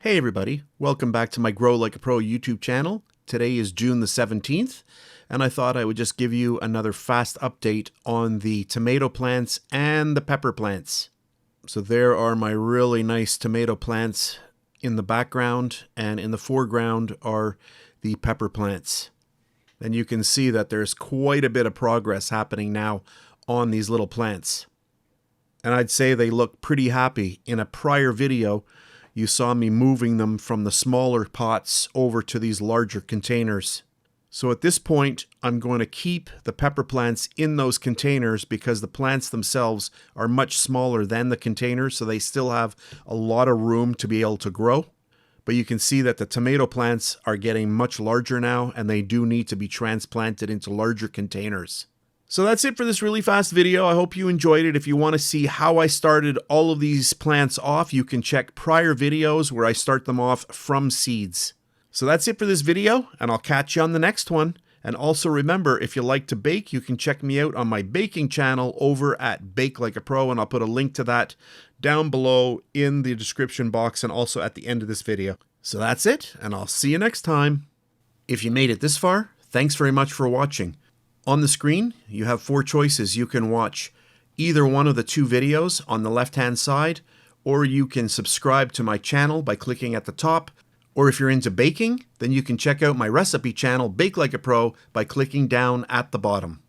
Hey everybody, welcome back to my Grow Like a Pro YouTube channel. Today is June the 17th, and I thought I would just give you another fast update on the tomato plants and the pepper plants. So there are my really nice tomato plants in the background, and in the foreground are the pepper plants. And you can see that there's quite a bit of progress happening now on these little plants. And I'd say they look pretty happy. In a prior video, you saw me moving them from the smaller pots over to these larger containers. So at this point, I'm going to keep the pepper plants in those containers because the plants themselves are much smaller than the containers, so they still have a lot of room to be able to grow. But you can see that the tomato plants are getting much larger now, and they do need to be transplanted into larger containers. So that's it for this really fast video. I hope you enjoyed it. If you want to see how I started all of these plants off, you can check prior videos where I start them off from seeds. So that's it for this video, and I'll catch you on the next one. And also remember, if you like to bake, you can check me out on my baking channel over at Bake Like a Pro, and I'll put a link to that down below in the description box and also at the end of this video. So that's it, and I'll see you next time. If you made it this far, thanks very much for watching. On the screen, you have 4 choices. You can watch either one of the 2 videos on the left-hand side, or you can subscribe to my channel by clicking at the top, or if you're into baking, then you can check out my recipe channel, Bake Like a Pro, by clicking down at the bottom.